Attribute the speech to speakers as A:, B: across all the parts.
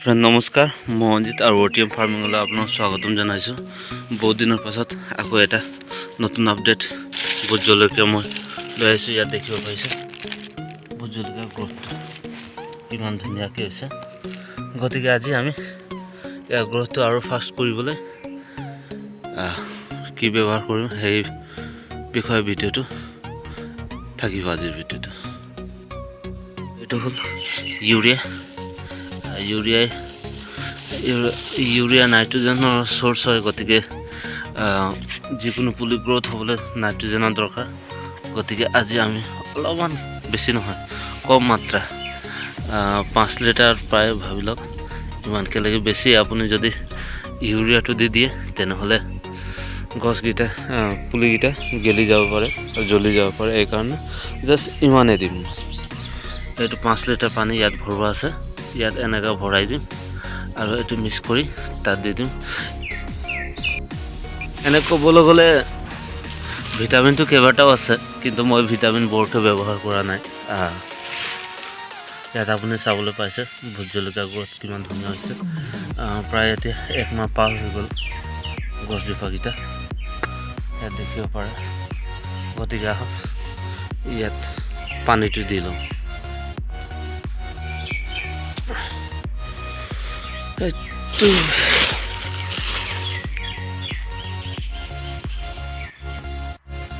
A: Friend নমস্কাৰ, মই অঞ্জিত আৰু OTM ফাৰ্মিংলৈ আপোনাক স্বাগতম জনাইছোঁ। বহুত দিনৰ পাছত আকৌ এটা নতুন আপডেট ভোট জলকীয়া মই লৈ আহিছোঁ। ইয়াত দেখিব পাইছে ভোট জলকীয়াৰ গ্ৰোথটো কিমান ধুনীয়াকৈ হৈছে। গতিকে আজি আমি ইয়াৰ গ্ৰোথটো আৰু ফাষ্ট কৰিবলৈ কি ব্যৱহাৰ কৰিম সেই বিষয়ে ভিডিঅ'টো থাকিব। আজিৰ ভিডিঅ'টো এইটো হ'ল ইউৰিয়া নাইট্ৰজেনৰ চ'ৰ্চ হয়। গতিকে যিকোনো পুলি গ্ৰোথ হ'বলৈ নাইট্ৰজেনৰ দৰকাৰ। গতিকে আজি আমি অলপমান বেছি নহয়, কম মাত্ৰা 5 লিটাৰ প্ৰায় ভাবি লওক ইমানকৈ লাগে। বেছি আপুনি যদি ইউৰিয়াটো দি দিয়ে তেনেহ'লে গছকেইটা পুলিকেইটা গেলি যাব পাৰে আৰু জ্বলি যাব পাৰে। এইকাৰণে জাষ্ট ইমানেই দিম। এইটো 5 লিটাৰ পানী ইয়াত ভৰোৱা আছে, ইয়াত এনেকৈ ভৰাই দিম আৰু এইটো মিক্স কৰি তাত দি দিম। এনে ক'বলৈ গ'লে ভিটামিনটো কেইবাটাও আছে, কিন্তু মই ভিটামিন বৰটো ব্যৱহাৰ কৰা নাই। ইয়াত আপুনি চাবলৈ পাইছে ভোট জলকীয়া গ্ৰোথ কিমান ধুনীয়া হৈছে। প্ৰায় এতিয়া 1 মাহ পাৰ হৈ গ'ল গছজোপাকেইটা, ইয়াত দেখিব পাৰে। গতিকে আহক ইয়াত পানীটো দি লওঁ।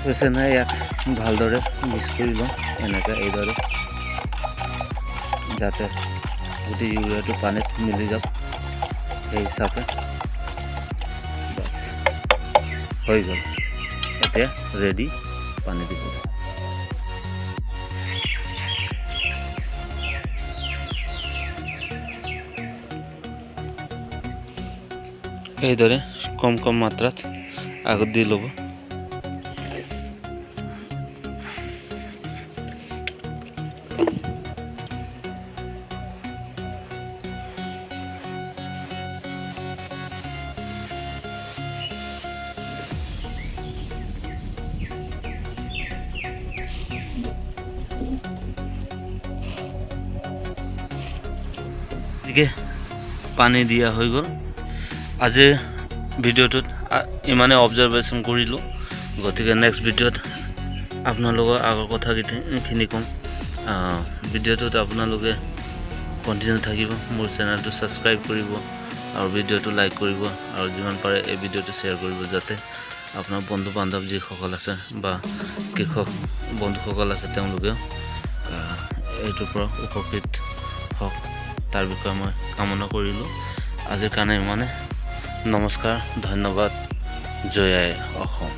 A: হৈছে নাই, ইয়াক ভালদৰে মিক্স কৰি লওঁ এনেকৈ এইদৰে, যাতে গোটেই ইউৰিয়াটো পানীত মিলি যাওক। সেই হিচাপে বাছ হৈ গ'ল। এতিয়া ৰেডি পানী দিব। এইদৰে কম কম মাত্ৰাত আগত দি ল'ব। গতিকে পানী দিয়া হৈ গ'ল। আজিৰ ভিডিঅ'টোত ইমানে অবজাৰভেশ্যন কৰিলোঁ। গতিকে নেক্সট ভিডিঅ'ত আপোনালোকৰ আগৰ কথাখিনি ক'ম। ভিডিঅ'টোত আপোনালোকে কণ্টিনিউ থাকিব, মোৰ চেনেলটো ছাবস্ক্ৰাইব কৰিব আৰু ভিডিঅ'টো লাইক কৰিব আৰু যিমান পাৰে এই ভিডিঅ'টো শ্বেয়াৰ কৰিব, যাতে আপোনাৰ বন্ধু বান্ধৱ যিসকল আছে বা কৃষক বন্ধুসকল আছে তেওঁলোকেও এইটোৰ পৰা উপকৃত হওক, তাৰ বিষয়ে মই কামনা কৰিলোঁ। আজিৰ কাৰণে ইমানে। নমস্কাৰ, ধন্যবাদ। জয় আই অসম।